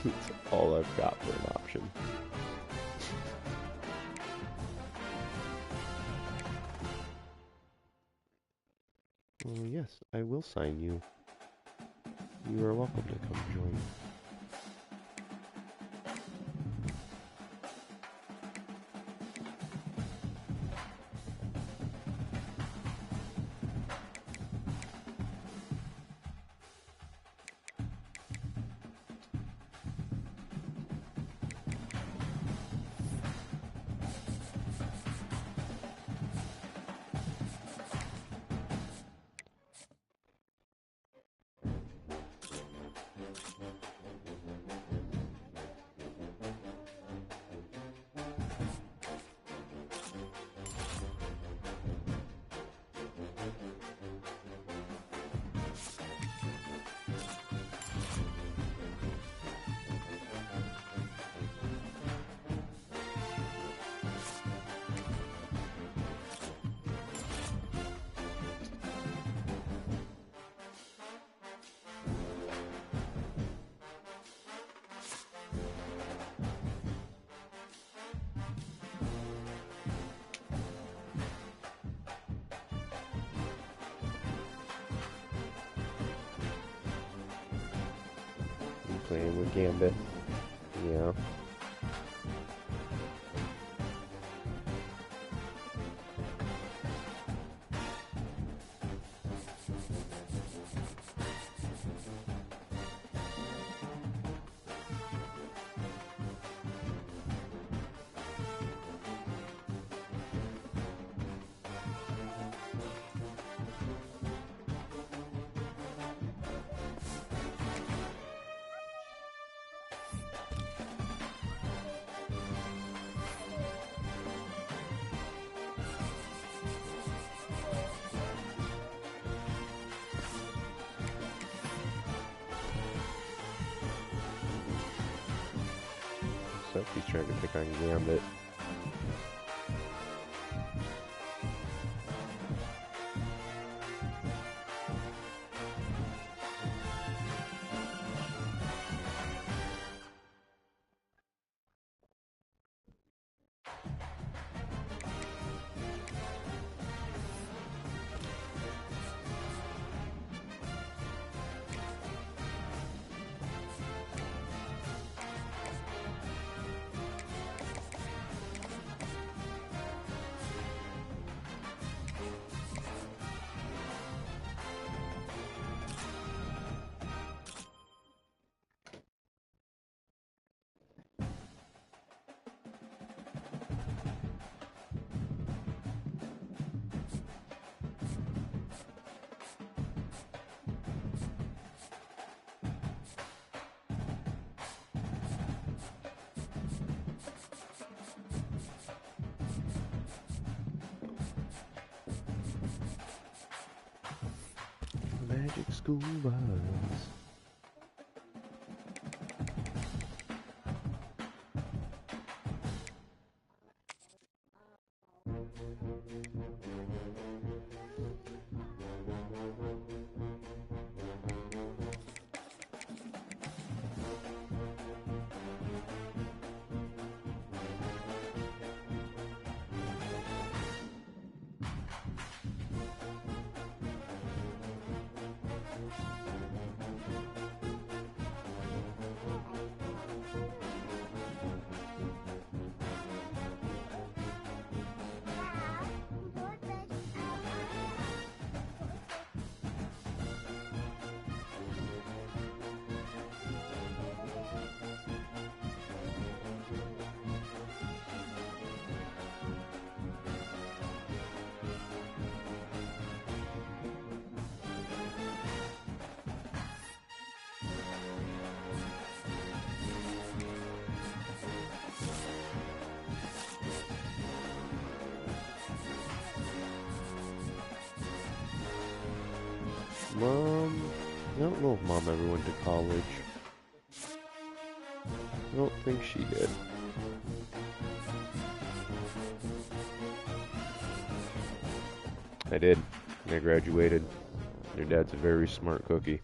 That's all I've got for an option. Oh, yes, I will sign you. You are welcome to come join. Playing with Gambit. Yeah. He's trying to pick on Gambit. Magic School Bus. Mom, I don't know if Mom ever went to college. I don't think she did. I did. I graduated. Your dad's a very smart cookie.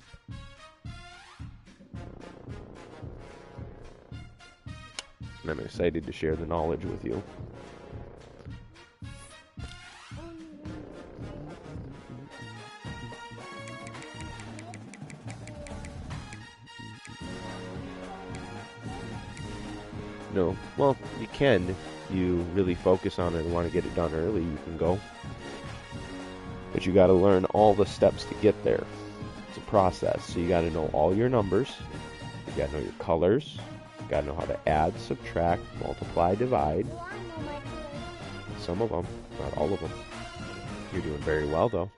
and I'm excited to share the knowledge with you. No, well, you can. If you really focus on it and want to get it done early, you can go. But you got to learn all the steps to get there. It's a process. So you got to know all your numbers. You got to know your colors. You got to know how to add, subtract, multiply, divide. Some of them, not all of them. You're doing very well, though.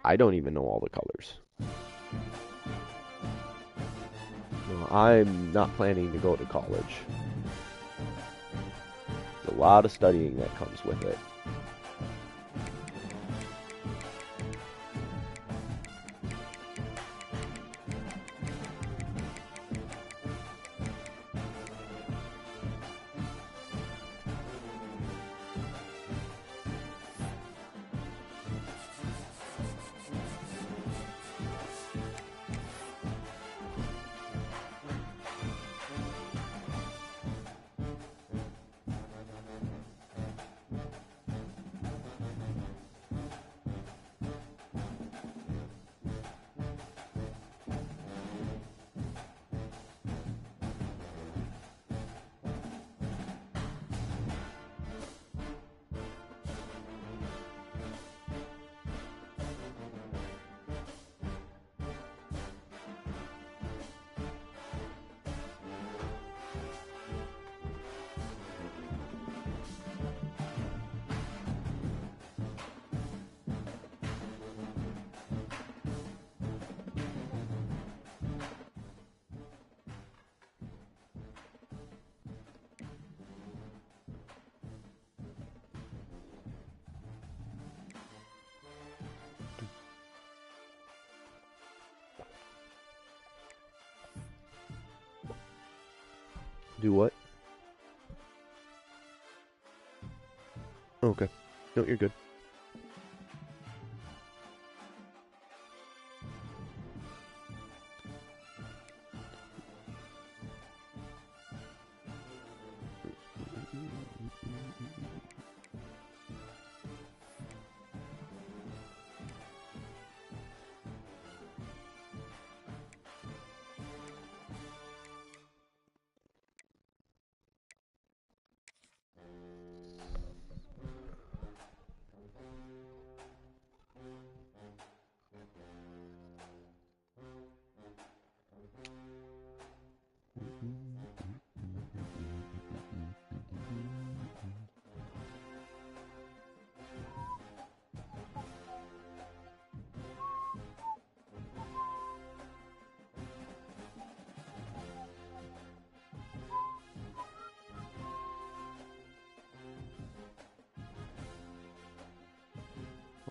I don't even know all the colors. No, I'm not planning to go to college. There's a lot of studying that comes with it. Do what? Okay. No, you're good.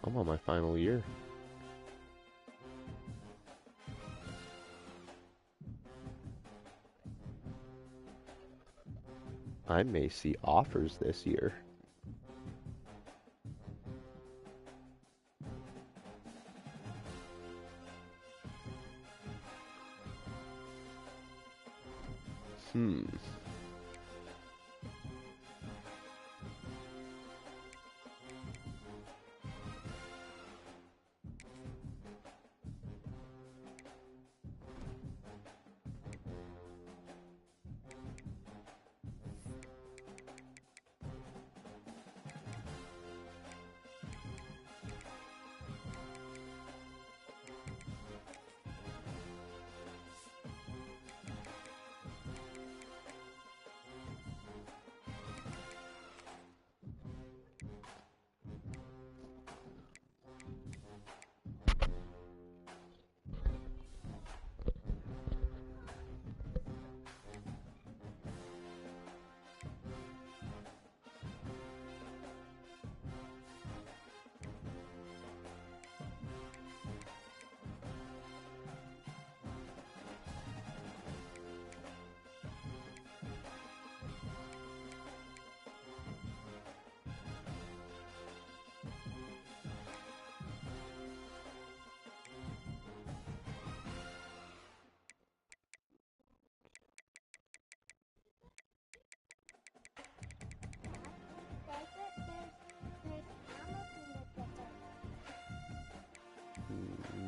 I'm on my final year. I may see offers this year. Hmm.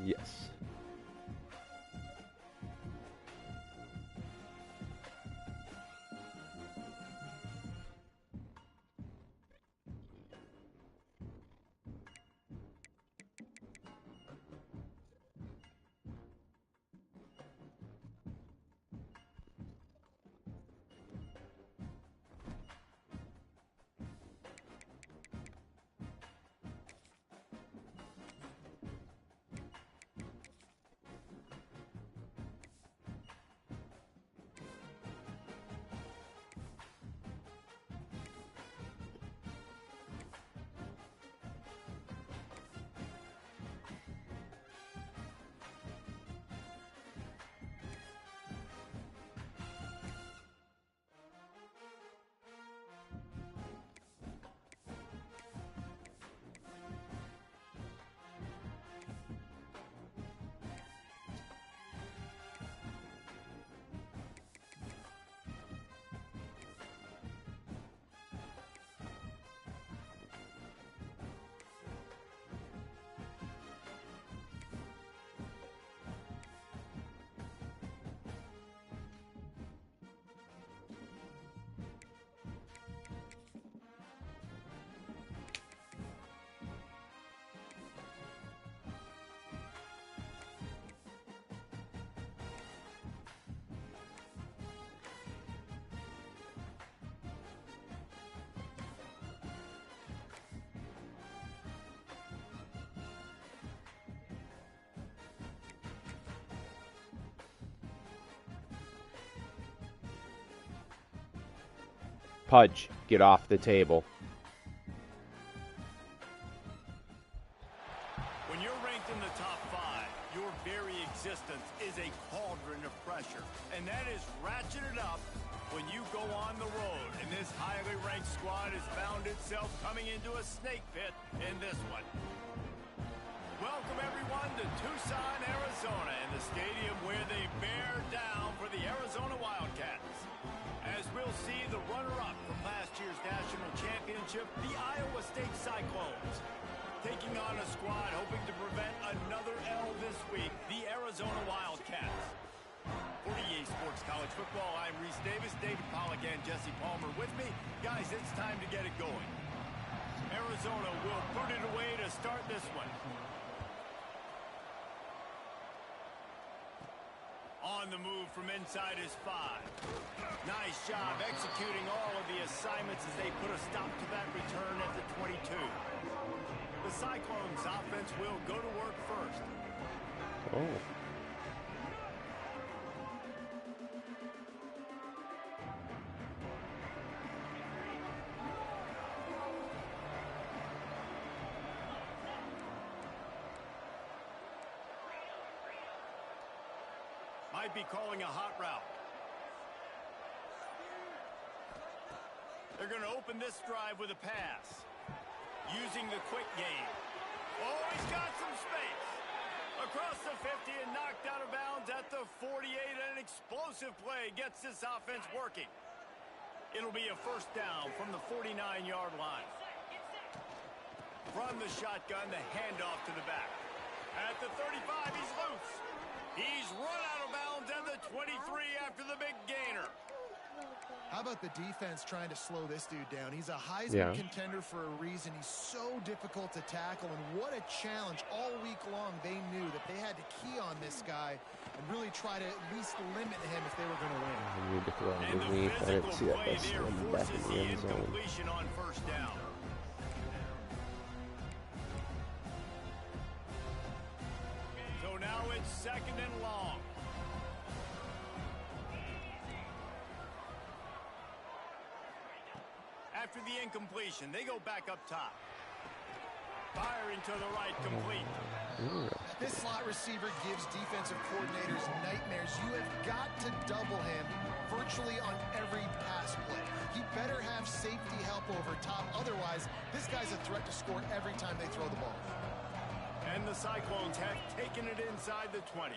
Yes. Pudge, get off the table. When you're ranked in the top 5, your very existence is a cauldron of pressure. And that is ratcheted up when you go on the road. And this highly ranked squad has found itself coming into a snake pit in this one. Welcome everyone to Tucson, Arizona, in the stadium where they bear down for the Arizona Wildcats. As we'll see, the runner-up from last year's national championship, the Iowa State Cyclones, taking on a squad hoping to prevent another L this week, the Arizona Wildcats. For EA Sports College Football, I'm Reese Davis, David Pollack, and Jesse Palmer with me. Guys, it's time to get it going. Arizona will put it away to start this one. On the move from inside his 5. Nice job executing all of the assignments as they put a stop to that return at the 22. The Cyclones offense will go to work first. Oh. Might be calling a hot route. They're going to open this drive with a pass. Using the quick game. Oh, he's got some space. Across the 50 and knocked out of bounds at the 48. An explosive play gets this offense working. It'll be a first down from the 49-yard line. From the shotgun, the handoff to the back. At the 35, he's loose. He's run out of bounds at the 23 after the big gainer. How about the defense trying to slow this dude down? He's a Heisman contender for a reason. He's so difficult to tackle, and what a challenge. All week long, they knew that they had to key on this guy and really try to at least limit him if they were going to win. I need to throw underneath. I didn't see that pass back in the end zone. On first down. So now it's second and long. After the incompletion, they go back up top. Firing to the right, complete. This slot receiver gives defensive coordinators nightmares. You have got to double him virtually on every pass play. He better have safety help over top. Otherwise, this guy's a threat to score every time they throw the ball. And the Cyclones have taken it inside the 20.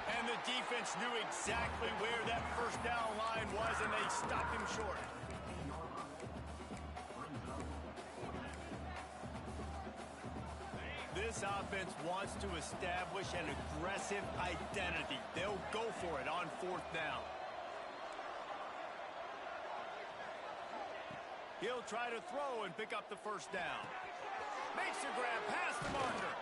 And the defense knew exactly where that first down line was, and they stopped him short. This This offense wants to establish an aggressive identity. They'll go for it on 4th down. He'll try to throw and pick up the 1st down. Makes a grab past the marker.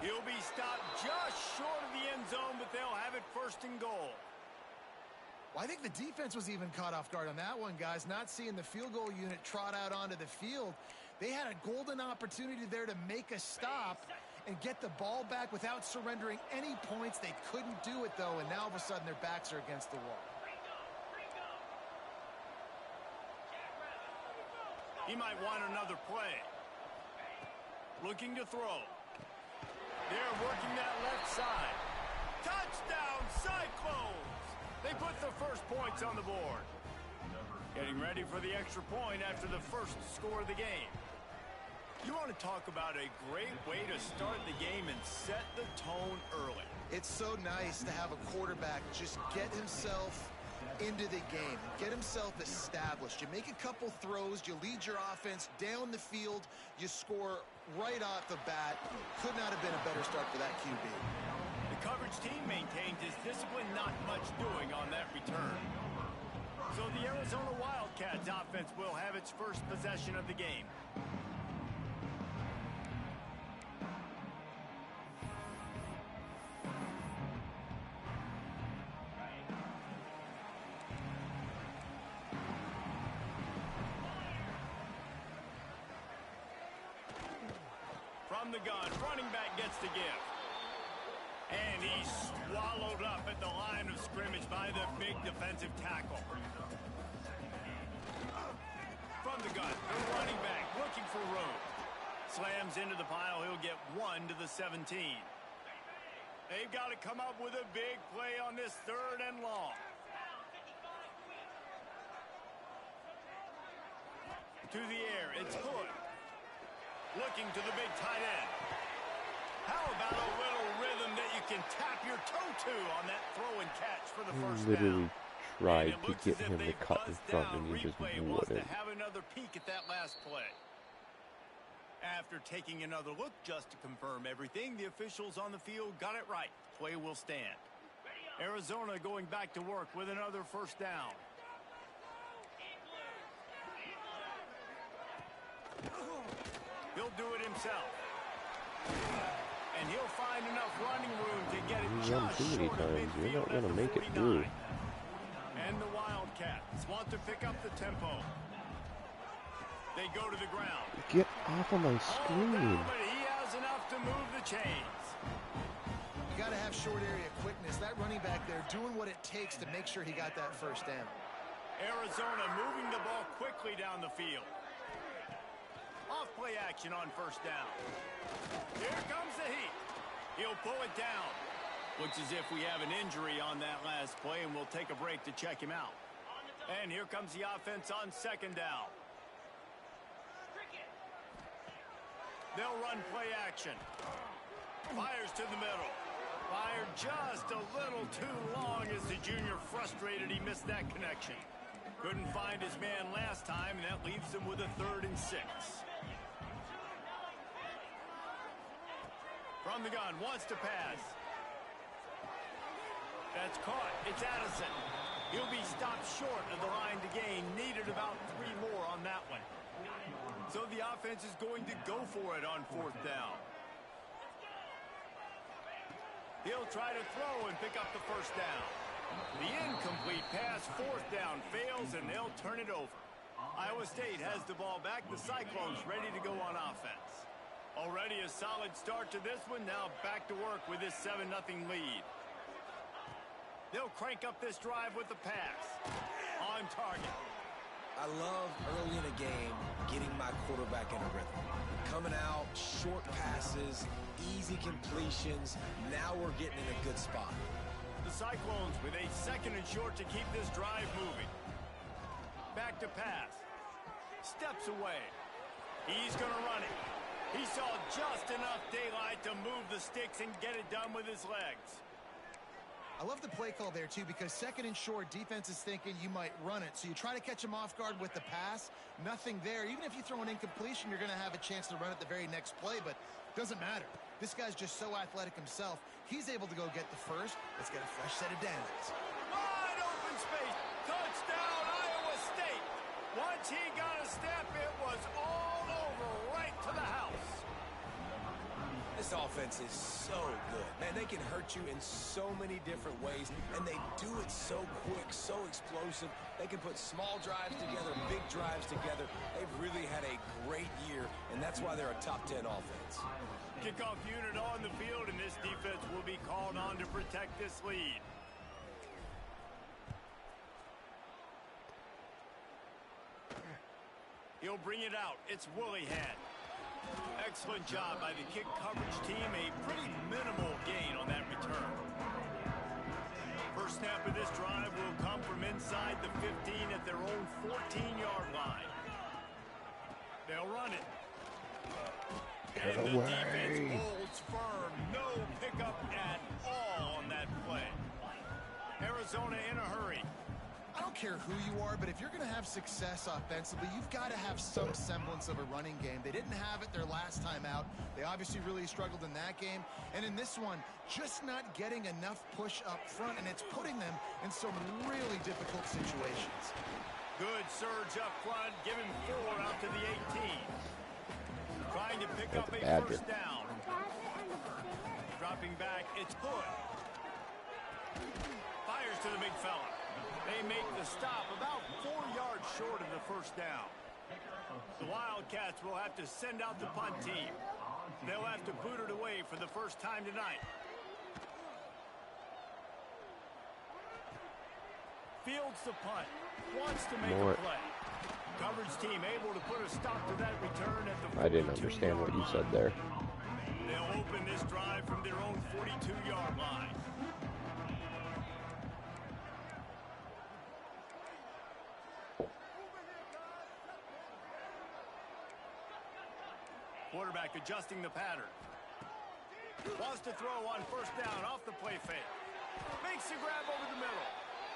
He'll be stopped just short of the end zone, but they'll have it 1st and goal. Well, I think the defense was even caught off guard on that one, guys. Not seeing the field goal unit trot out onto the field. They had a golden opportunity there to make a stop and get the ball back without surrendering any points. They couldn't do it, though, and now all of a sudden their backs are against the wall. He might want another play. Looking to throw. They're working that left side. Touchdown, Cyclones! They put the 1st points on the board. Getting ready for the extra point after the 1st score of the game. You want to talk about a great way to start the game and set the tone early. It's so nice to have a quarterback just get himself into the game, get himself established. You make a couple throws, you lead your offense down the field, you score right off the bat. Could not have been a better start for that QB. The coverage team maintained his discipline, not much doing on that return. So the Arizona Wildcats offense will have its 1st possession of the game. From the gun, running back gets the gift. And he's swallowed up at the line of scrimmage by the big defensive tackle. From the gun, the running back looking for room. Slams into the pile, he'll get 1 to the 17. They've got to come up with a big play on this 3rd and long. To the air, it's Hood. Looking to the big tight end. How about a little rhythm that you can tap your toe to on that throw and catch for the 1st Literally down? tried to get him to cut in front, and he just Wants to wouldn't. have another peek at that last play. After taking another look just to confirm everything, the officials on the field got it right. Play will stand. Arizona going back to work with another 1st down. He'll do it himself. And he'll find enough running room to get it You run just too many short of times, you're not midfield going to at the make it 49. through. And the Wildcats want to pick up the tempo. They go to the ground. Get off of my All screen. down, but he has enough to move the chains. You got to have short area quickness. That running back there doing what it takes to make sure he got that 1st down. Arizona moving the ball quickly down the field. Off play action on 1st down. Here comes the heat. He'll pull it down. Looks as if we have an injury on that last play, and we'll take a break to check him out. And here comes the offense on 2nd down. They'll run play action. Fires to the middle. Fired just a little too long as the junior frustrated he missed that connection. Couldn't find his man last time, and that leaves him with a 3rd and 6. From the gun, wants to pass. That's caught. It's Addison. He'll be stopped short of the line to gain. Needed about 3 more on that one. So the offense is going to go for it on 4th down. He'll try to throw and pick up the 1st down. The incomplete pass, 4th down, fails, and they'll turn it over. Iowa State has the ball back. The Cyclones ready to go on offense. Already a solid start to this one. Now back to work with this 7-0 lead. They'll crank up this drive with the pass. On target. I love early in a game getting my quarterback in a rhythm. Coming out, short passes, easy completions. Now we're getting in a good spot. The Cyclones with a 2nd and short to keep this drive moving. Back to pass. Steps away. He's going to run it. He saw just enough daylight to move the sticks and get it done with his legs. I love the play call there, too, because 2nd and short, defense is thinking you might run it. So you try to catch him off guard with the pass. Nothing there. Even if you throw an incompletion, you're going to have a chance to run it the very next play. But Doesn't matter. This guy's just so athletic himself. He's able to go get the first. Let's get a fresh set of downs. Wide open space. Touchdown, Iowa State. Once he got a step, it was all over, right to the house. This offense is so good. Man, they can hurt you in so many different ways, and they do it so quick, so explosive. They can put small drives together, big drives together. They've really had a great year, and that's why they're a top 10 offense. Kickoff unit on the field, and this defense will be called on to protect this lead. He'll bring it out. It's Willihan. Excellent job by the kick coverage team. A pretty minimal gain on that return. First snap of this drive will come from inside the 15 at their own 14-yard line. They'll run it. And the defense holds firm. No pickup at all on that play. Arizona in a hurry. I don't care who you are, but if you're going to have success offensively, you've got to have some semblance of a running game. They didn't have it their last time out. They obviously really struggled in that game. And in this one, just not getting enough push up front, and it's putting them in some really difficult situations. Good surge up front, giving 4 out to the 18. Trying to pick up a first down. Dropping back, it's Hood. Fires to the big fella. They make the stop about 4 yards short of the first down. The Wildcats will have to send out the punt team. They'll have to boot it away for the first time tonight. Fields the punt. Wants to make a play. Coverage team able to put a stop to that return at the 42-yard line. I didn't understand what you said there. They'll open this drive from their own 42-yard line. Quarterback adjusting the pattern. Wants to throw on first down off the play fake. Makes the grab over the middle.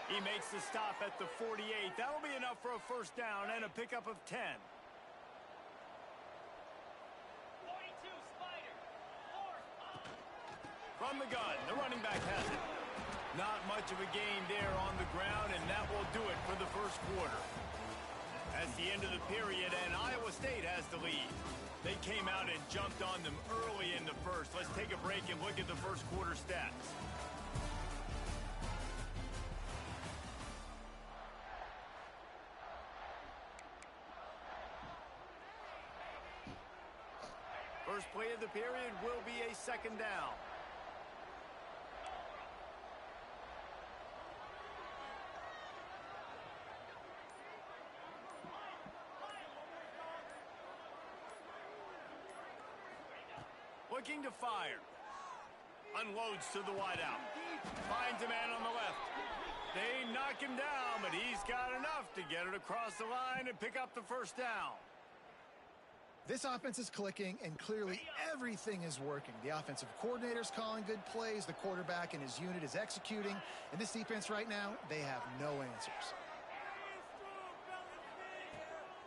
He makes the stop at the 48. That'll be enough for a first down and a pickup of 10. 42 Spider. From the gun, the running back has it. Not much of a gain there on the ground, and that will do it for the first quarter. That's the end of the period, and Iowa State has the lead. They came out and jumped on them early in the first. Let's take a break and look at the first quarter stats. First play of the period will be a second down. Looking to fire. Unloads to the wideout. Finds a man on the left. They knock him down, but he's got enough to get it across the line and pick up the first down. This offense is clicking, and clearly everything is working. The offensive coordinator's calling good plays. The quarterback and his unit is executing. And this defense right now, they have no answers.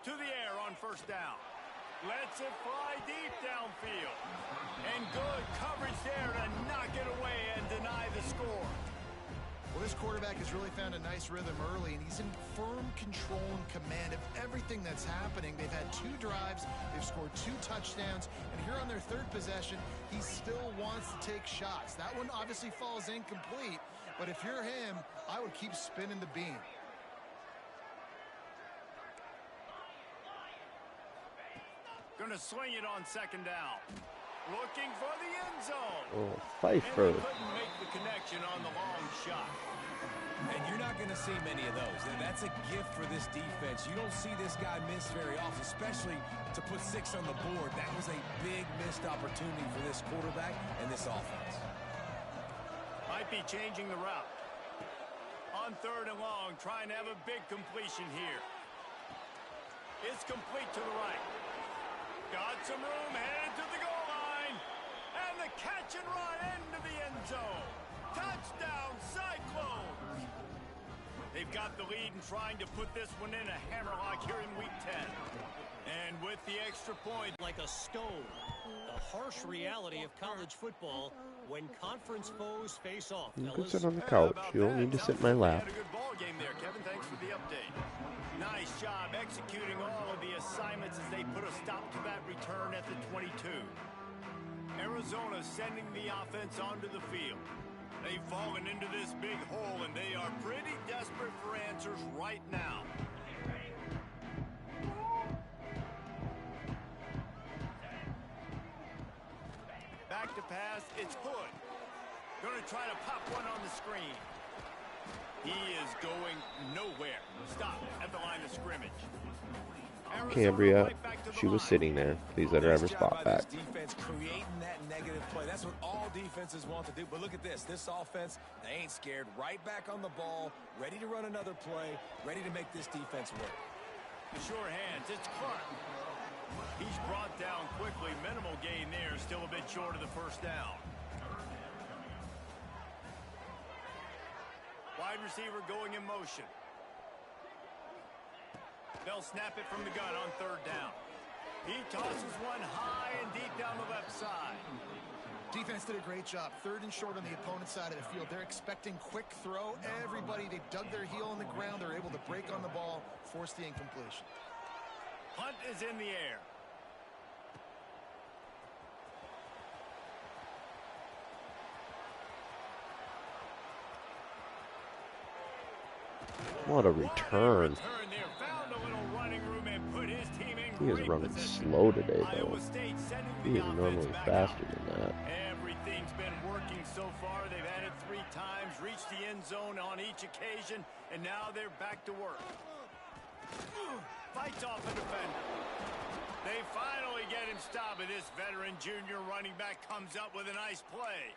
To the air on first down. Lets it fly deep downfield. And good coverage there to knock it away and deny the score. Well, this quarterback has really found a nice rhythm early, and he's in firm control and command of everything that's happening. They've had 2 drives. They've scored 2 touchdowns. And here on their 3rd possession, he still wants to take shots. That one obviously falls incomplete. But if you're him, I would keep spinning the beam. Going to swing it on second down. Looking for the end zone. Oh, Pfeiffer. And they couldn't make the connection on the long shot. And you're not going to see many of those. And that's a gift for this defense. You don't see this guy miss very often, especially to put 6 on the board. That was a big missed opportunity for this quarterback and this offense. Might be changing the route. On 3rd and long, trying to have a big completion here. It's complete to the right. Got some room, headed to the goal line. And the catch and run into the end zone. Touchdown, Cyclones. They've got the lead and trying to put this one in a hammerlock here in week 10. And with the extra point, Like a stone. The harsh reality of college football when conference foes face off. You can Fellas. sit on the couch. You don't need to sit in my lap. Had a good ball game there, Kevin. Thanks for the update. Nice job executing all of the assignments as they put a stop to that return at the 22. Arizona sending the offense onto the field. They've fallen into this big hole, and they are pretty desperate for answers right now. Back to pass, it's Hood. Going to try to pop one on the screen. He is going nowhere. Stop at the line of scrimmage. Cambria, she was sitting there. Please let her have her spot back. Defense creating that negative play. That's what all defenses want to do. But look at this. This offense, they ain't scared. Right back on the ball, ready to run another play, ready to make this defense work. The sure hands, it's Clark. He's brought down quickly. Minimal gain there, still a bit short of the first down. Wide receiver going in motion. They'll snap it from the gun on third down. He tosses one high and deep down the left side. Defense did a great job. Third and short on the opponent's side of the field. They're expecting quick throw. Everybody, they've dug their heel in the ground. They're able to break on the ball, force the incompletion. Hunt is in the air. What a return. He is running slow today, though. He is normally faster than that. Everything's been working so far. They've had it 3 times, reached the end zone on each occasion, and now they're back to work. Fights off a defender. They finally get him stopped, and this veteran junior running back comes up with a nice play.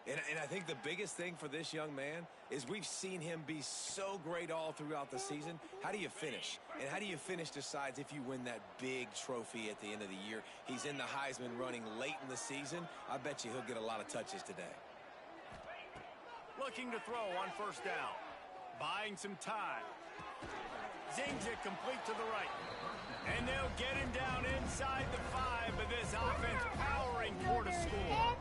And I think the biggest thing for this young man is we've seen him be so great all throughout the season. How do you finish? And how do you finish decides if you win that big trophy at the end of the year. He's in the Heisman running late in the season. I bet you he'll get a lot of touches today. Looking to throw on first down. Buying some time. Zings it complete to the right. And they'll get him down inside the 5, but this offense powering toward a score.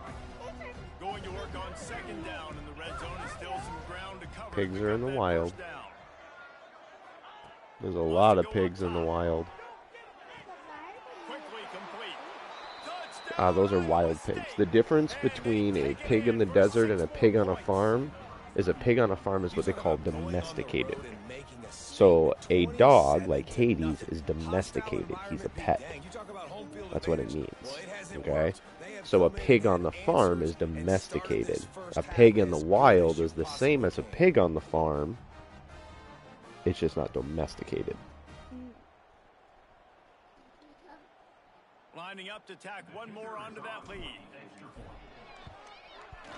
Going to work on second down, and the red zone is still some ground to cover. Pigs are in the wild. There's a lot of pigs in the wild. Those are wild pigs. The difference between a pig in the desert and a pig on a farm is a pig on a farm is what they call domesticated. So a dog, like Hades, is domesticated. He's a pet. That's what it means. Okay? So a pig on the farm is domesticated. A pig in the wild is the same as a pig on the farm. It's just not domesticated. Lining up to tack one more onto that lead.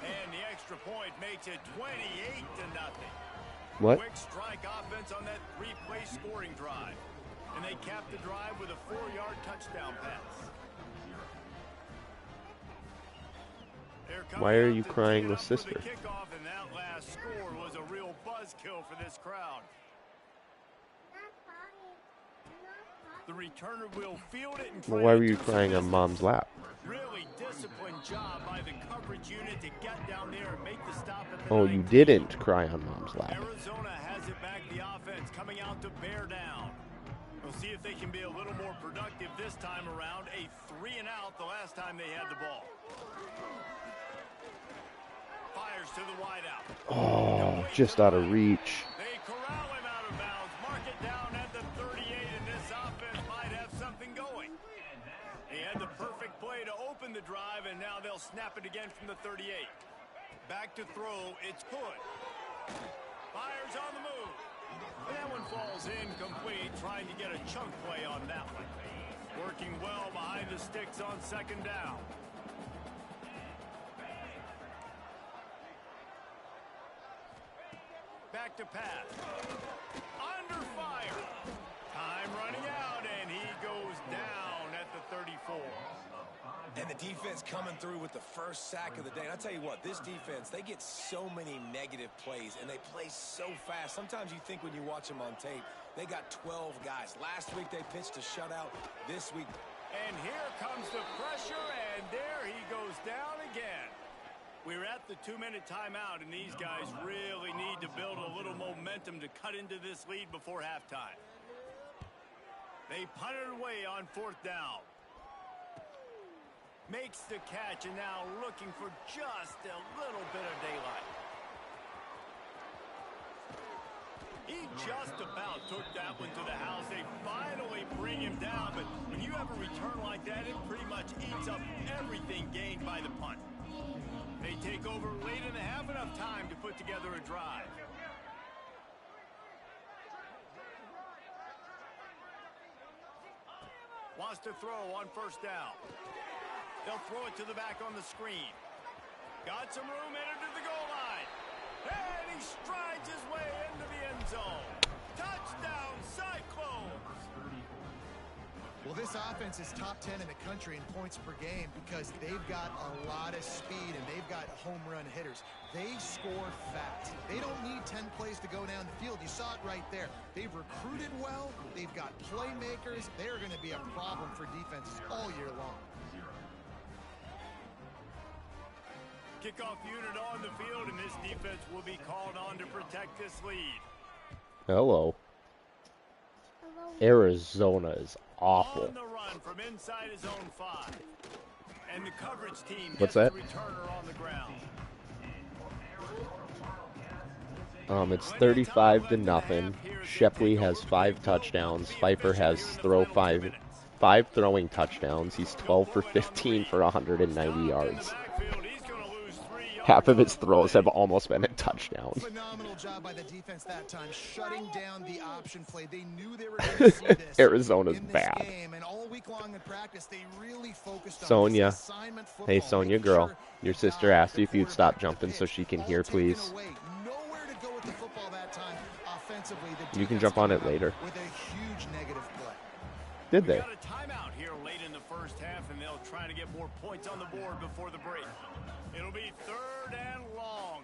And the extra point makes it 28-0. What? Quick strike offense on that 3-play scoring drive. And they cap the drive with a 4-yard touchdown pass. Why are you crying with sister? Kickoff, and that last score was a real buzzkill for this crowd. The returner will field it and Well, why were you crying on Mom's lap? Really disciplined job by the coverage unit to get down there and make the stop at the Oh, 19. you didn't cry on Mom's lap. Arizona has it back, the offense coming out to bear down. We'll see if they can be a little more productive this time around. A 3-and-out the last time they had the ball. Fires to the wideout. Oh, just out of reach. They corral him out of bounds. Mark it down at the 38, and this offense might have something going. They had the perfect play to open the drive, and now they'll snap it again from the 38. Back to throw, it's Hood. Fires on the move. And that one falls incomplete, trying to get a chunk play on that one. Working well behind the sticks on second down. Back to pass. Under fire. Time running out, and he goes down at the 34. And the defense coming through with the first sack of the day. And I'll tell you what, this defense, they get so many negative plays, and they play so fast. Sometimes you think when you watch them on tape, they got 12 guys. Last week they pitched a shutout. This week, And here comes the pressure, and there he goes down again. We're at the 2-minute timeout, and these guys really need to build a little momentum to cut into this lead before halftime. They punt it away on 4th down. Makes the catch, and now looking for just a little bit of daylight. He just about took that one to the house. They finally bring him down, but when you have a return like that, it pretty much eats up everything gained by the punt. They take over late and they have enough time to put together a drive. Wants to throw on 1st down. They'll throw it to the back on the screen. Got some room in it to the goal line. And he strides his way into the end zone. Touchdown, Cyclones! Well, this offense is top 10 in the country in points per game because they've got a lot of speed and they've got home run hitters. They score fast. They don't need 10 plays to go down the field. You saw it right there. They've recruited well. They've got playmakers. They're going to be a problem for defenses all year long. Kickoff unit on the field, and this defense will be called on to protect this lead. Hello. Arizona is awful. On the run from inside his own 5. And the coverage team What's gets that? the returner on the ground. It's 35-0. Shepley has 5 touchdowns. Pfeiffer has five throwing touchdowns. He's 12 for 15 for 190 yards. Half of his throws have almost been a touchdown. Phenomenal job by the defense that time, shutting down the option play. They knew they were going to see this. Arizona's in this bad. Game, and all week long in practice, they really focused on Sonia. this assignment football, Hey, Sonia, making girl. sure Your you sister got asked the you if you'd stop quarterback jumping the so pitch. she can All hear, taken please. away. Nowhere to go with the football that time. Offensively, the You can defense jump on came it out later. with a huge negative play. Did We they? got a timeout here late in the first half, and they'll try to get more points on the board before the break. It'll be 3rd and long.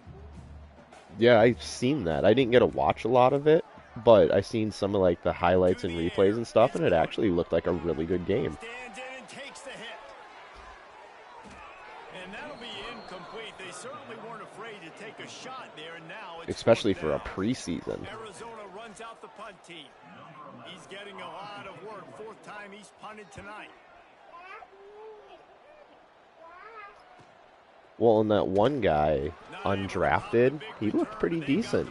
Yeah, I've seen that. I didn't get to watch a lot of it, but I seen some of like the highlights and replays and stuff, and it actually looked like a really good game. Stands in and takes the hit. And that'll be incomplete. They certainly weren't afraid to take a shot there, and now it's Especially 4th for a down. preseason. Arizona runs out the punt team. He's getting a lot of work. 4th time he's punted tonight. Well, and that one guy, undrafted, he looked pretty decent.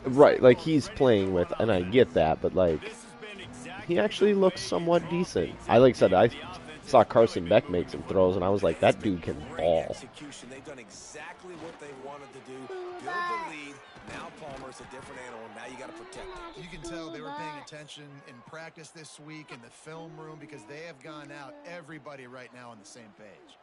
Right, like he's playing with, and I get that, but like, he actually looks somewhat decent. I said, I saw Carson Beck make some throws, and I was like, that dude can ball. Execution. They've done exactly what they wanted to do. Build the lead. Now Palmer's a different animal. Now you got to protect it. You can tell they were paying attention in practice this week in the film room because they have gone out, everybody right now on the same page.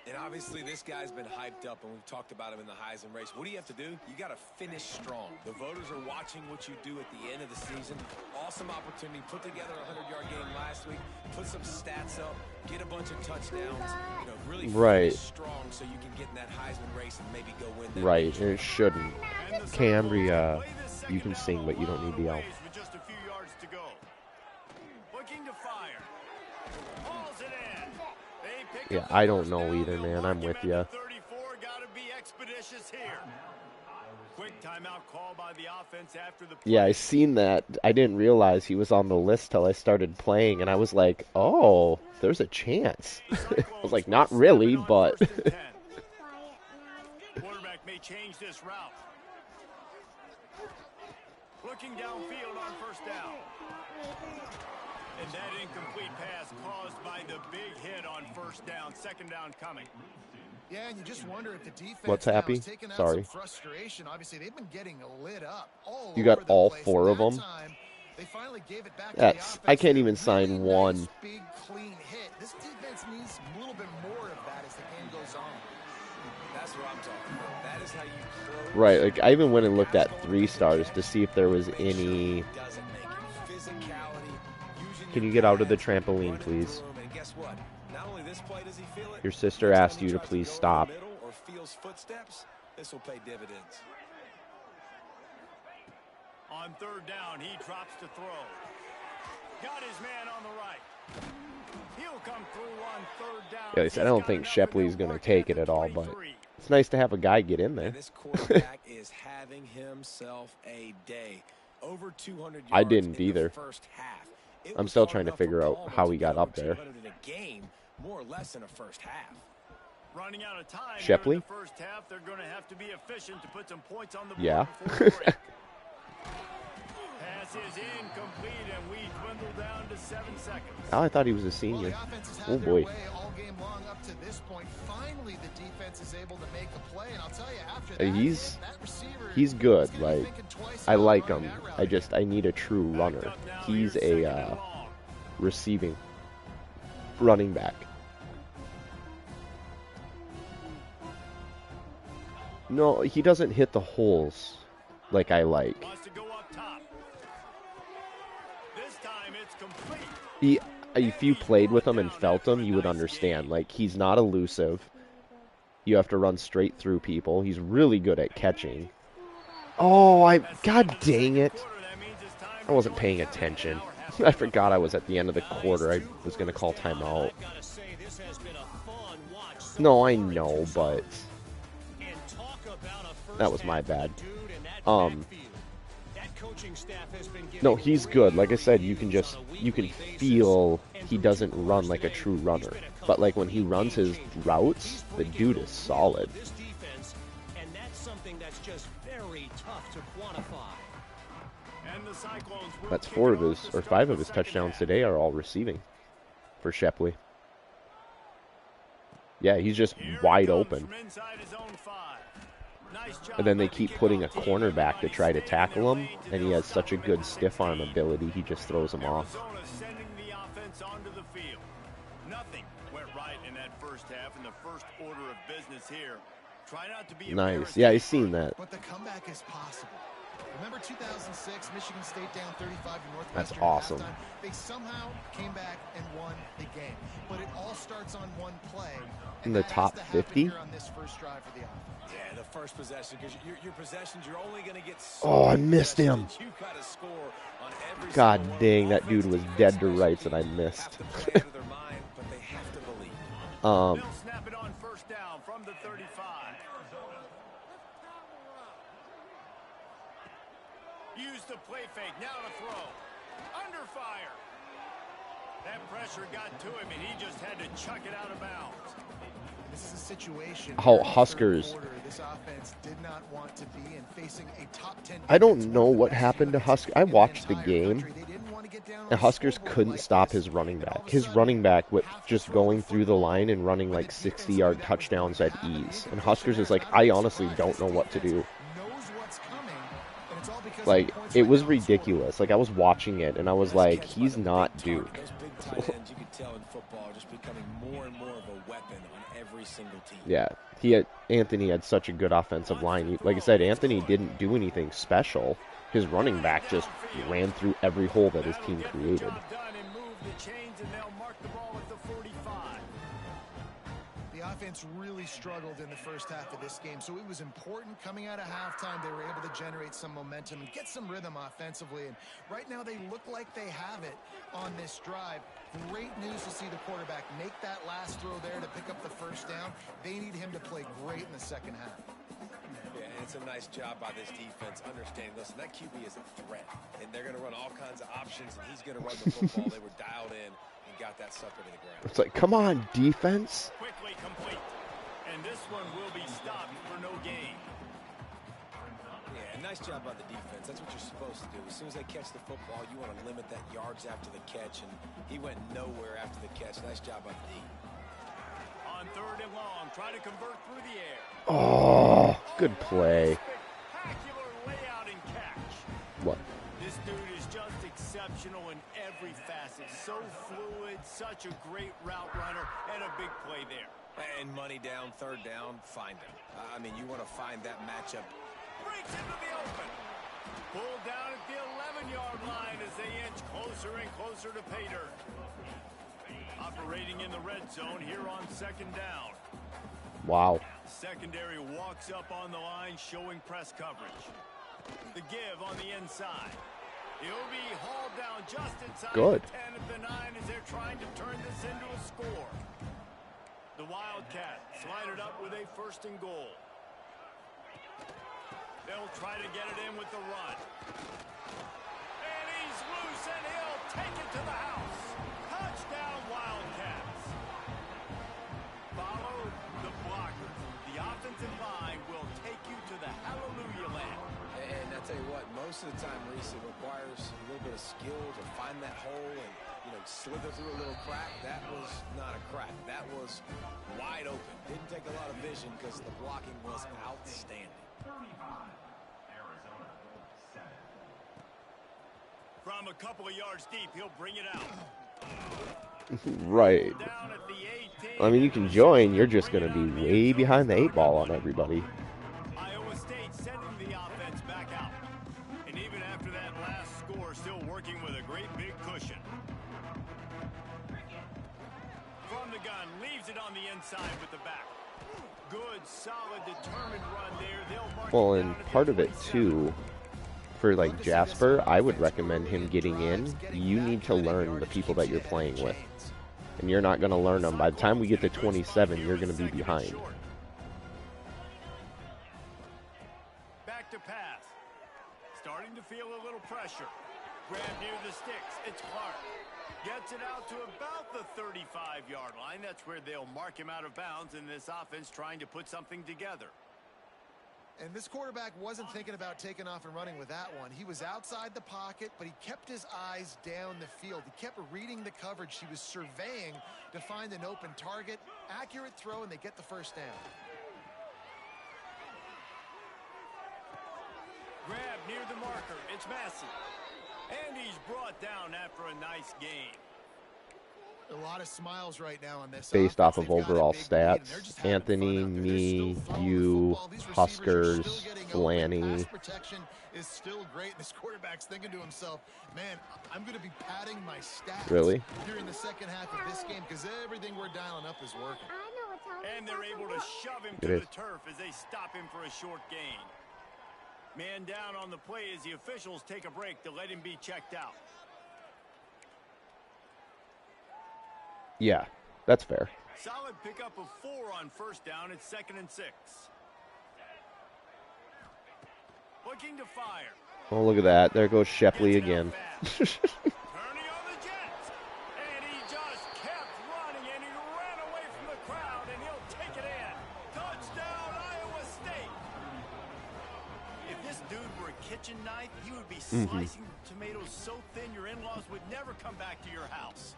And obviously this guy's been hyped up, and we've talked about him in the Heisman race. What do you have to do? You got to finish strong. The voters are watching what you do at the end of the season. Awesome opportunity. Put together a 100-yard game last week. Put some stats up. Get a bunch of touchdowns. You know, really finish strong so you can get in that Heisman race and maybe go win that. Right, and it shouldn't. Cambria, you can sing, but you don't need the yell. With just a few yards to go. Looking to fire. Hauls it in. They pick Yeah, up the I don't first know down. either, They'll man. mark I'm him with at the ya. 34. Gotta be expeditious here. Quick timeout call by the offense after the play. Yeah, I seen that. I didn't realize he was on the list till I started playing, and I was like, oh, there's a chance. I was like, not really, but... Quarterback may change this route. Looking downfield on 1st down. And that incomplete pass caused by the big hit on 1st down. 2nd down coming. Yeah, and you just wonder if the defense What's now happy? is taking out Sorry. some frustration. Obviously, they've been getting lit up all You got over the all place. 4 of That them? time, they finally gave it back to That's, the offense. I can't even Really sign nice, one. big, clean hit. This defense needs a little bit more of that as the game goes on. That's what I'm talking about. That is how you close. Right, like I even went and looked at 3 stars to see if there was Make sure any... he doesn't make it. Physicality, using Can your you get out of the pads, trampoline, running please? through 'em, and guess what? Not only this play does he feel it. Your sister next asked time he you to tries please go in the stop. middle or feels footsteps, this will pay dividends. On third down, he drops to throw. Got his man on the right. He'll come through on third down. Yeah, I don't think Shepley's going to take it at all, but it's nice to have a guy get in there. And this quarterback is having himself a day. Over 200 yards I didn't in either. the first half. I'm still trying to figure out how he got up there. In a game, more or less in a first half. Running out of time Shepley? in the first half, they're going to have to be efficient to put some points on the board. Yeah. Pass is incomplete, and we dwindle down to 7 seconds. Oh, I thought he was a senior. Oh boy. All game long up to this point. Finally, the defense is able to make a play, and I'll tell you after that, He's good. Like, I like him. I need a true runner. He's a receiving running back. No, he doesn't hit the holes like I like. If you played with him and felt him, you would understand. Like, he's not elusive. You have to run straight through people. He's really good at catching. Oh, God dang it. I wasn't paying attention. I forgot I was at the end of the quarter. I was going to call timeout. No, I know, but that was my bad. No, he's good. Like I said, you can feel he doesn't run like a true runner. But like when he runs his routes, the dude is solid. That's 5 of his touchdowns today are all receiving for Shepley. Yeah, he's just wide open. And then they keep putting a cornerback to try to tackle him, and he has such a good stiff arm ability, he just throws him off. Nothing went right in that first half in the first order of business here. Try not to be nice. Yeah, I've seen that. But the comeback is possible. Remember 2006, Michigan State down 35 to Northwestern. That's awesome. They somehow came back and won the game. But it all starts on one play. In the top 50? On this first drive for the offense. Yeah, the first possession, because your possessions, you're only going to get oh, I missed him. God dang, that dude was dead to rights and I missed. They'll snap it on first down from the 35. Use the play fake, now to throw. Under fire. That pressure got to him, and he just had to chuck it out of bounds. This is a situation how Huskers. This offense did not want to be in facing a top 10. I don't know what happened to Huskers. I watched the game, and Huskers couldn't stop his running back. His running back was just going through the line and running like 60-yard touchdowns at ease. And Huskers is like, I honestly don't know what to do. Like, it was ridiculous. Like, I was watching it, and I was like, he's not Duke. You could tell in football just becoming more and more of a weapon on every single team. Yeah, Anthony had such a good offensive line. Like I said, Anthony didn't do anything special. His running back just ran through every hole that his team created. The offense really struggled in the first half of this game, so it was important coming out of halftime. They were able to generate some momentum and get some rhythm offensively, and right now they look like they have it on this drive. Great news to see the quarterback make that last throw there to pick up the first down. They need him to play great in the second half. Yeah, and it's a nice job by this defense understanding, listen, that QB is a threat, and they're going to run all kinds of options, and he's going to run the football. They were dialed in. Got that sucker to the ground. It's like, come on, defense. Quickly complete. And this one will be stopped for no gain. Yeah, nice job by the defense. That's what you're supposed to do. As soon as they catch the football, you want to limit that yards after the catch, and he went nowhere after the catch. Nice job by the D. On third and long, try to convert through the air. Oh, good play. Spectacular layout and catch. What? This dude is just exceptional in every facet. So fluid, such a great route runner, and a big play there. And money down, third down, find him. I mean, you want to find that matchup. Breaks into the open. Pulled down at the 11-yard line as they inch closer and closer to pay dirt. Operating in the red zone here on second down. Wow. Secondary walks up on the line, showing press coverage. The give on the inside. He'll be hauled down just inside Good. the 10 of the 9 as they're trying to turn this into a score. The Wildcats line it up with a 1st and goal. They'll try to get it in with the run. And he's loose, and he'll take it to the house. Touchdown, Wildcats. Follow the blockers. The offensive line will take you to the hallelujah land. And I tell you what, most of the time, Reese, it requires a little bit of skill to find that hole and, slither through a little crack. That was not a crack. That was wide open. Didn't take a lot of vision because the blocking was outstanding. From a couple of yards deep, he'll bring it out. Right. Down at the 18. I mean, you can join. You're just going to be way behind the 8 ball on everybody. Iowa State sending the offense back out. And even after that last score, still working with a great big cushion. From the gun, leaves it on the inside with the back. Good, solid, determined run there. They'll mark Well, it and down at part the of it, 27. too, for, like, Jasper, I would recommend him getting in. You need to learn the people that you're playing with. And you're not going to learn them. By the time we get to 27, you're going to be behind. Back to pass. Starting to feel a little pressure. Grab near the sticks. It's Clark. Gets it out to about the 35-yard line. That's where they'll mark him out of bounds in this offense trying to put something together. And this quarterback wasn't thinking about taking off and running with that one. He was outside the pocket, but he kept his eyes down the field. He kept reading the coverage. He was surveying to find an open target. Accurate throw, and they get the 1st down. Grab near the marker. It's Massey. And he's brought down after a nice game. A lot of smiles right now on this. Based off of They've got a overall big lead, and stats, they're just having Anthony, fun out there. They're me, still throwing the you, football. These receivers are Huskers, still getting open. Lanny. Pass protection is still great. This quarterback's thinking to himself, man, I'm going to be padding my stats Really? during the second half of this game because everything we're dialing up is working. And they're able to shove him It to is. the turf as they stop him for a short gain. Man down on the play as the officials take a break to let him be checked out. Yeah, that's fair. Solid pickup of 4 on 1st down. It's 2nd and 6. Looking to fire. Oh, look at that. There goes Shepley Gets it again. out fast. Turning on the Jets. And he just kept running, and he ran away from the crowd, and he'll take it in. Touchdown, Iowa State. If this dude were a kitchen knife, he would be slicing tomatoes so thin your in-laws would never come back to your house.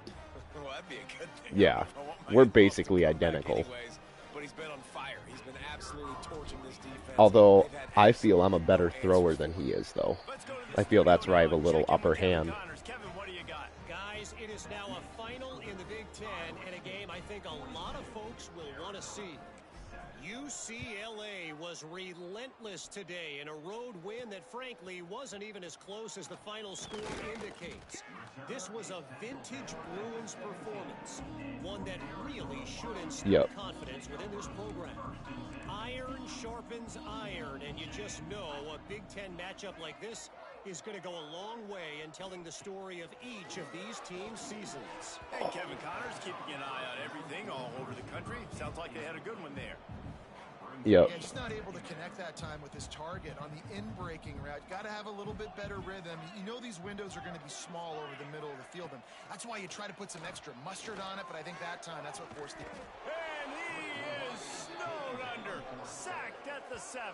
Well, that'd be a good thing. Yeah, I want my we're in-laws to basically come back identical. anyways, but he's been on fire. He's been absolutely torching this defense. Although, They've had I feel I'm a absolutely better no thrower answers than for he him. is, though. Let's go to the I feel that's studio where I have now a and little check in upper with Kevin hand. Connors. Kevin, what do you got? Guys, it is now a final in the Big Ten and a game I think a lot of folks will want to see. UCLA was relentless today in a road win that frankly wasn't even as close as the final score indicates. This was a vintage Bruins performance, one that really should instill confidence within this program. Iron sharpens iron, and you just know a Big Ten matchup like this is going to go a long way in telling the story of each of these teams' seasons. Hey, Kevin Connors, keeping an eye on everything all over the country. Sounds like they had a good one there. Yep. Yeah, just not able to connect that time with his target on the in-breaking route. Got to have a little bit better rhythm. You know these windows are going to be small over the middle of the field, and that's why you try to put some extra mustard on it, but I think that time that's what forced the... And he is snowed under, sacked at the 7.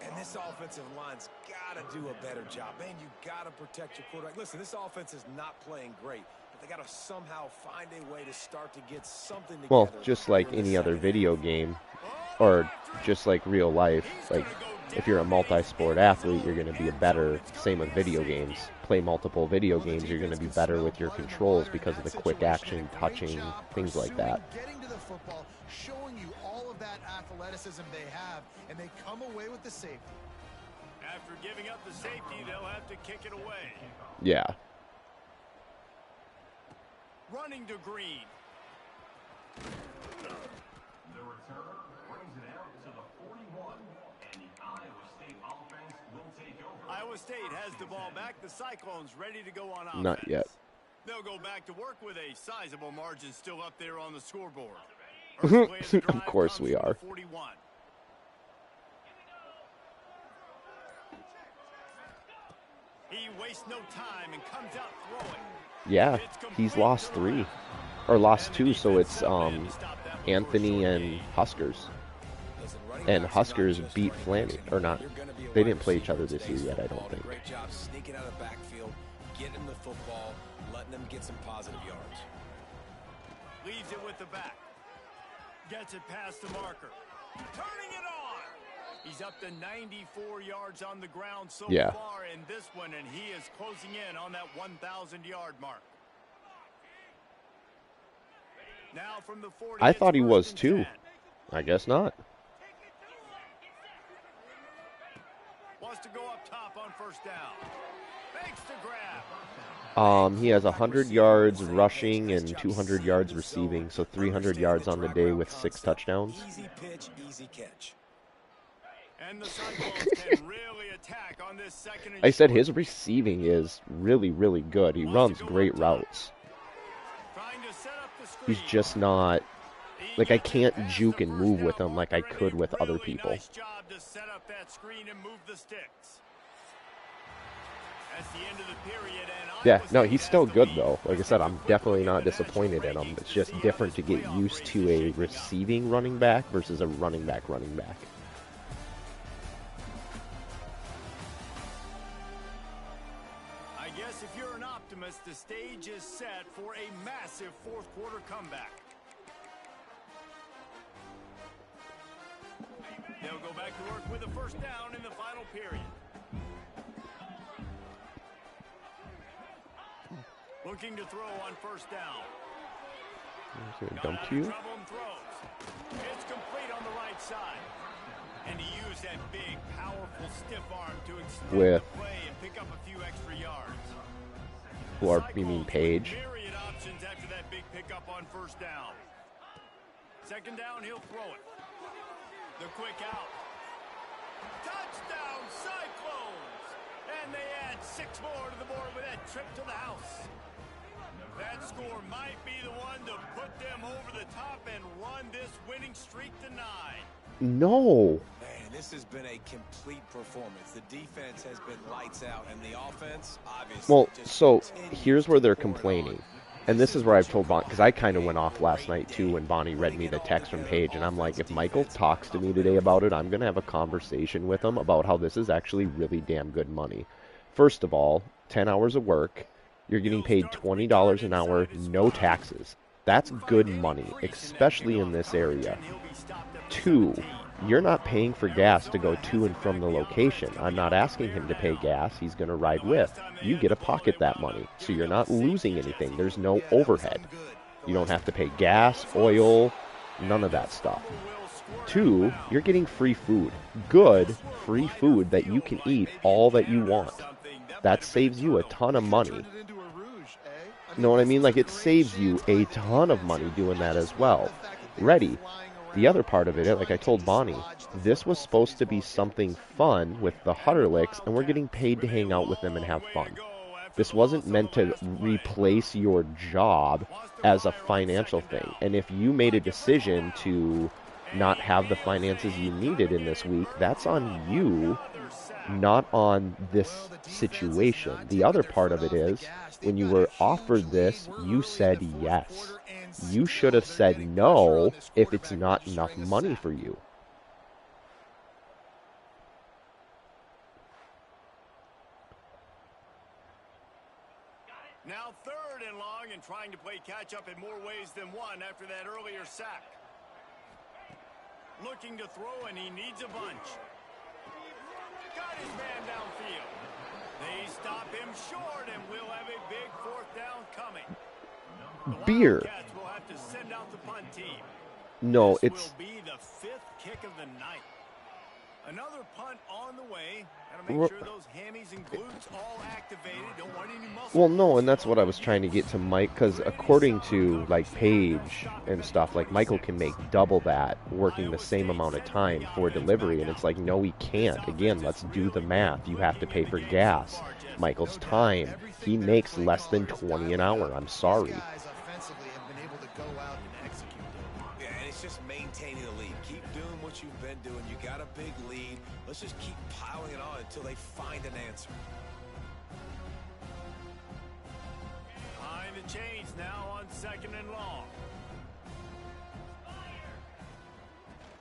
And this offensive line's got to do a better job. Man, you got to protect your quarterback. Listen, this offense is not playing great, but they got to somehow find a way to start to get something together. Well, just like any other video game, or just like real life, like if you're a multi-sport athlete, you're going to be a better, same with video games. Play multiple video games, you're going to be better with your controls because of the quick action, touching, things like that. Getting to the football, showing you all of that athleticism they have, and they come away with the safety. After giving up the safety, they'll have to kick it away. Yeah. Running to Green. Iowa State has the ball back. The Cyclones ready to go on offense. Not yet. They'll go back to work with a sizable margin still up there on the scoreboard. First play of the drive Of course comes we from are. the 41. He wastes no time and comes out throwing. Yeah, he's lost 3. Or lost 2, so it's Anthony and Huskers. And Huskers beat Flanders, or not. They didn't play each other this year yet, I don't think. Great job sneaking out of the backfield, getting the football, letting them get some positive yards. Leaves it with the back. Gets it past the marker. Turning it on. He's up to 94 yards on the ground so far in this one, and he is closing in on that 1,000-yard mark. Now from the 40, I thought he was too. I guess not. Wants to go up top on first down. Fakes the grab. He has 100 yards rushing and 200 yards receiving, so 300 yards on the day with 6 touchdowns. Easy pitch, easy catch. And the Cyclones can really attack on this second and I said short. his receiving is really, really good. He runs great routes. Trying to set up the screen. He's just not, like, I can't juke and move with him like I could with other people. Nice job to set up that screen and move the sticks. That's the end of the period, and Yeah, Iowa no, State he's has still the good, lead. though. Like I said, I'm definitely not disappointed in him. It's just different to get used to a receiving running back versus a running back. I guess if you're an optimist, the stage is set for a massive fourth quarter comeback. They'll go back to work with a first down in the final period. Looking to throw on first down. Is it a dump to you? Trouble and throws. It's complete on the right side. And he used that big, powerful stiff arm to extend With- the play and pick up a few extra yards. Who are, you mean Page? Myriad options after that big pickup on first down. Second down, he'll throw it. The quick out. Touchdown, Cyclones! And they add 6 more to the board with that trip to the house. That score might be the one to put them over the top and run this winning streak to 9. No. Man, this has been a complete performance. The defense has been lights out, and the offense, obviously. Well, just so continues here's where they're to pour it complaining. on. And this is where I've told Bonnie, because I kind of went off last night too when Bonnie read me the text from Paige, and I'm like, if Michael talks to me today about it, I'm going to have a conversation with him about how this is actually really damn good money. First of all, 10 hours of work, you're getting paid $20 an hour, no taxes. That's good money, especially in this area. 2, you're not paying for gas to go to and from the location. I'm not asking him to pay gas. He's going to ride with. You get to pocket that money, so you're not losing anything. There's no overhead. You don't have to pay gas, oil, none of that stuff. 2, you're getting free food. Good, free food that you can eat all that you want. That saves you a ton of money. You know what I mean? Like, it saves you a ton of money doing that as well. Ready. The other part of it, like I told Bonnie, this was supposed to be something fun with the Hutterlicks, and we're getting paid to hang out with them and have fun. This wasn't meant to replace your job as a financial thing. And if you made a decision to not have the finances you needed in this week, that's on you, not on this situation. The other part of it is, when you were offered this, you said yes. You should have said no if it's not enough money for you. Now 3rd and long, and trying to play catch up in more ways than one after that earlier sack. Looking to throw, and he needs a bunch. Got his man downfield. They stop him short, and we'll have a big 4th down coming. The Beer. Wildcats will have to send out the punt team. No, This it's... will be the 5th kick of the night. Another punt on the way. Gotta make sure those hammies and glutes all activated. Don't want any muscle. Well, no, and that's what I was trying to get to Mike, because according to, like, Paige and stuff, like, Michael can make double that working the same amount of time for delivery, and it's like, no, he can't. Again, let's do the math. You have to pay for gas. Michael's time, he makes less than 20 an hour. I'm sorry. Guys offensively have been able to go out and execute. Yeah, and it's just maintaining the lead. Keep doing what you've been doing. You got a big lead. Let's just keep piling it on until they find an answer. Behind the chains now on 2nd and long.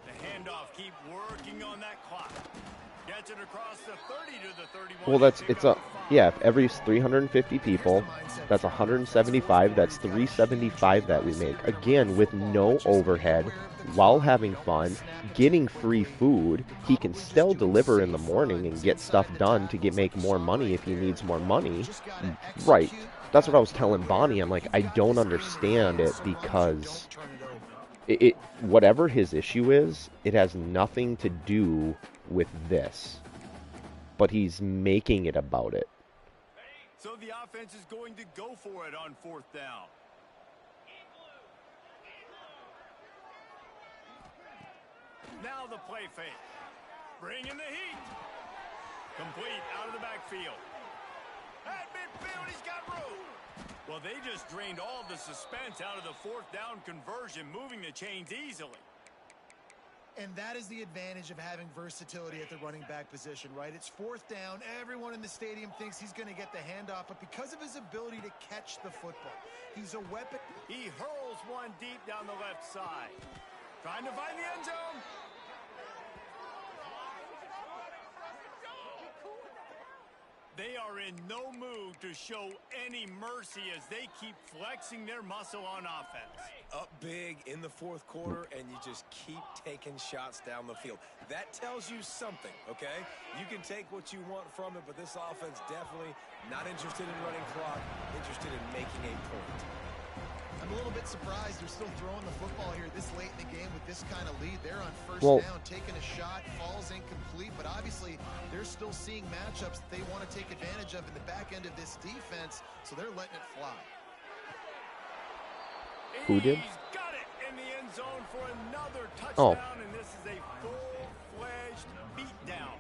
The handoff, keep working on that clock. Gets it across the 30 to the 31. Well, it's a, yeah, if every 350 people, that's 175, that's 375 that we make. Again, with no overhead, while having fun, getting free food, he can still deliver in the morning and get stuff done to make more money if he needs more money. Right. That's what I was telling Bonnie. I'm like, I don't understand it, because whatever his issue is, it has nothing to do with this, but he's making it about it. So the offense is going to go for it on 4th down. Now the play fake. Bring in the heat. Complete out of the backfield. At midfield, he's got room. Well, they just drained all the suspense out of the 4th down conversion, moving the chains easily. And that is the advantage of having versatility at the running back position, right? It's 4th down. Everyone in the stadium thinks he's going to get the handoff, but because of his ability to catch the football, he's a weapon. He hurls one deep down the left side. Trying to find the end zone. They are in no mood to show any mercy as they keep flexing their muscle on offense. Up big in the 4th quarter, and you just keep taking shots down the field. That tells you something, okay? You can take what you want from it, but this offense definitely not interested in running clock, interested in making a point. I'm a little bit surprised they're still throwing the football here this late in the game with this kind of lead. They're on 1st down, taking a shot, falls incomplete, but obviously they're still seeing matchups that they want to take advantage of in the back end of this defense, so they're letting it fly. Who did? He's got it in the end zone for another touchdown, and this is a full-fledged beatdown.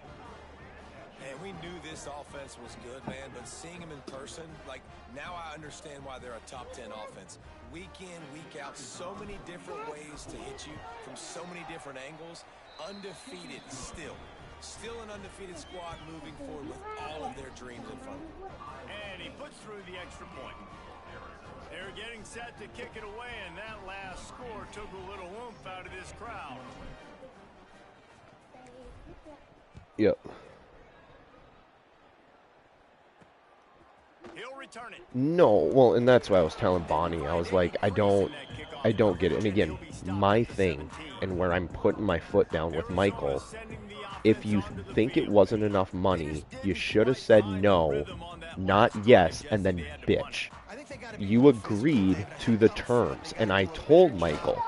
And we knew this offense was good, man, but seeing them in person, like, now I understand why they're a top 10 offense. Week in, week out, so many different ways to hit you from so many different angles. Undefeated still. Still an undefeated squad moving forward with all of their dreams in front of them. And he puts through the extra point. They're getting set to kick it away, and that last score took a little oomph out of this crowd. Yep. He'll return it. No, well, and that's why I was telling Bonnie. I was like, I don't get it. And again, my thing, and where I'm putting my foot down with Michael, if you think it wasn't enough money, you should have said no, not yes, and then bitch. You agreed to the terms, and I told Michael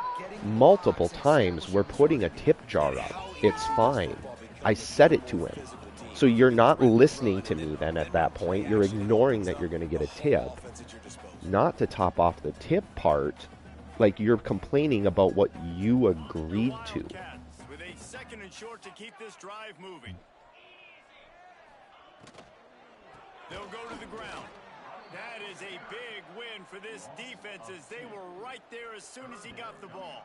multiple times, we're putting a tip jar up. It's fine. I said it to him. So you're not listening to me then at that point. You're ignoring that you're going to get a tip. Not to top off the tip part, like you're complaining about what you agreed to. With a 2nd and short to keep this drive moving. They'll go to the ground. That is a big win for this defense as they were right there as soon as he got the ball.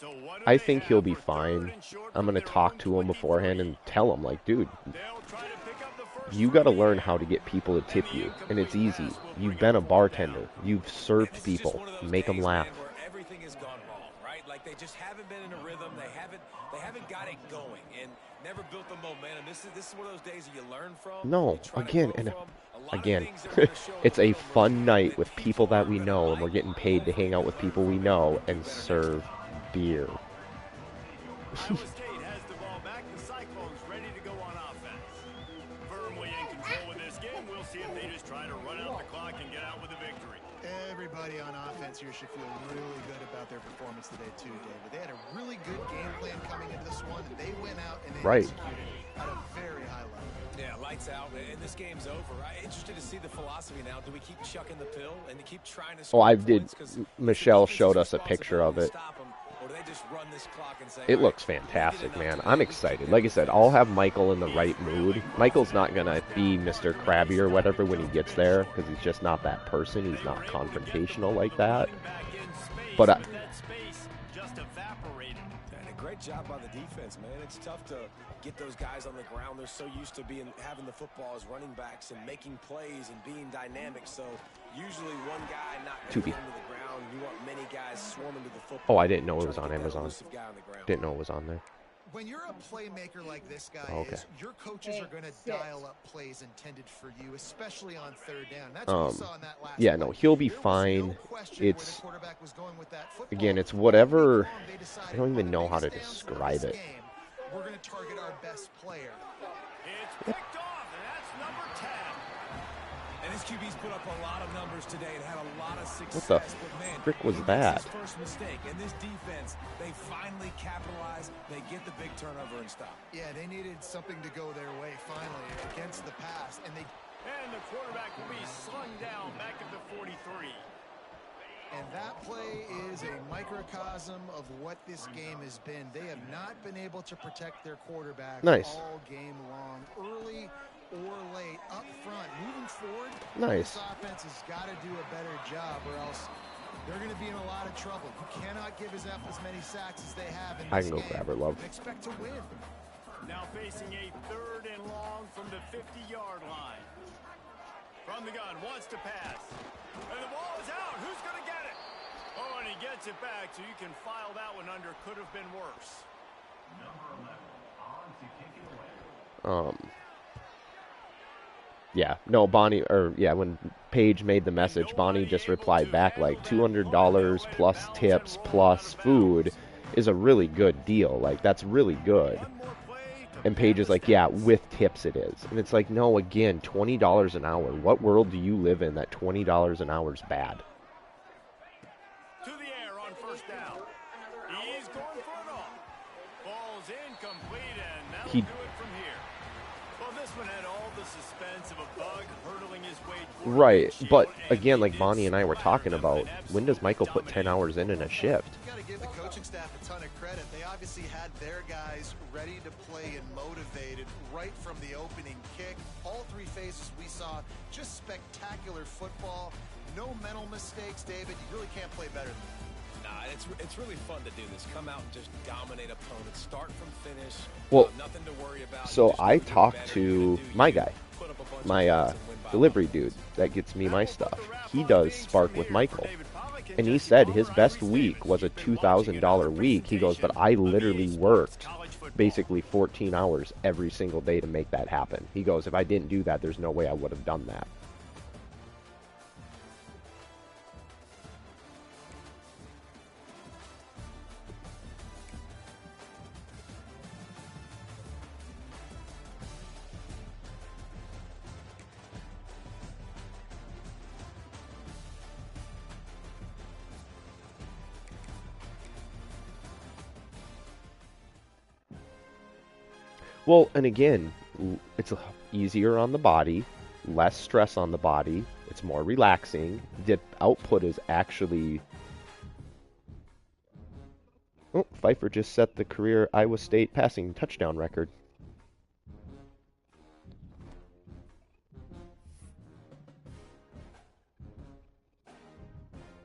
So what do I they think have he'll be for 3rd fine. and short I'm from going to their talk own to him beforehand 23? and tell him, like, dude, They'll try to pick up the first you got to three learn here. how to get people to tip And the you. And it's incomplete easy. pass will You've bring been a up 4th bartender. down. You've served This is just people. one of those Make them days, laugh. man, where everything has gone wrong, right? Like they just haven't been in a rhythm. They haven't got it going and never built the momentum. This is one of those days that you learn from. No, you try to again, grow and from. A lot of again, things that we're gonna show it's on a film fun will night that with people people that we aren't know, gonna and we're like. getting paid to hang out with people we know and serve beer. Iowa State has the ball back. The Cyclones ready to go on offense. Firmly in control of this game. We'll see if they just try to run out the clock and get out with a victory. Everybody on offense here should feel really good about their performance today too, David. They had a really good game plan coming into this one, and they went out and they executed at a very high level. Yeah, lights out, and this game's over. I'm interested to see the philosophy now. Do we keep chucking the pill and to keep trying to score points? Michelle showed us a picture of it. It looks fantastic, man. I'm excited. Like I said, I'll have Michael in the right mood. Michael's not going to be Mr. Krabby or whatever when he gets there, because he's just not that person. He's not confrontational like that. But great job by the defense, man. It's tough to get those guys on the ground. They're so used to having the football as running backs and making plays and being dynamic. So usually one guy not getting into the ground. You want many guys swarming to the football. Oh, I didn't know it was on Amazon. Didn't know it was on there. When you're a playmaker like this guy is, your coaches are going to dial up plays intended for you, especially on third down. That's what we saw in that last yeah, no, he'll be fine. It's, again, it's whatever. I don't even know how to describe it. We're going to target our best player. It's picked off, and that's number 10. And his QB's put up a lot of numbers today and had a lot of success. What the frick was that? His first mistake, and this defense, they finally capitalize. They get the big turnover and stop. Yeah, they needed something to go their way finally against the pass, and the quarterback will be slung down back at the 43. And that play is a microcosm of what this game has been. They have not been able to protect their quarterback all game long. Early or late, up front, moving forward, this offense has got to do a better job, or else they're going to be in a lot of trouble. You cannot give us up as many sacks as they have in this game. I can go grab her, love. Expect to win. Now facing a 3rd and long from the 50-yard line. From the gun, wants to pass. And the ball is out. Who's going to get it? Oh, and he gets it back, so you can file that one under. Could have been worse. Number 11 on to kick it away. Yeah, no, Bonnie, when Paige made the message, Bonnie just replied back like $200 plus tips plus food is a really good deal. Like, that's really good. And Paige is like, yeah, with tips it is. And it's like, no, again, $20 an hour. What world do you live in that $20 an hour is bad? To the air on first down. He's going for it all. Ball's incomplete, and that'll do it from here. Well, this one had all the suspense of a bug hurtling his way toward right, but again, like Bonnie and I were talking about, when does Michael put 10 hours in a shift? You got to give the coaching staff a ton of credit. They obviously had their guys ready to play and motivated right from the opening kick. All 3 phases we saw, just spectacular football. No mental mistakes, David. You really can't play better than that. Nah, it's really fun to do this. Come out and just dominate opponents. Start from finish. Well, nothing to worry about. So I talked to my guy, my delivery dude that gets me my stuff. He does Spark with Michael. And he said his best week was a $2,000 week. He goes, but I literally worked basically 14 hours every single day to make that happen. He goes, if I didn't do that, there's no way I would have done that. Well, and again, it's easier on the body, less stress on the body, it's more relaxing. The output is actually... Oh, Pfeiffer just set the career Iowa State passing touchdown record.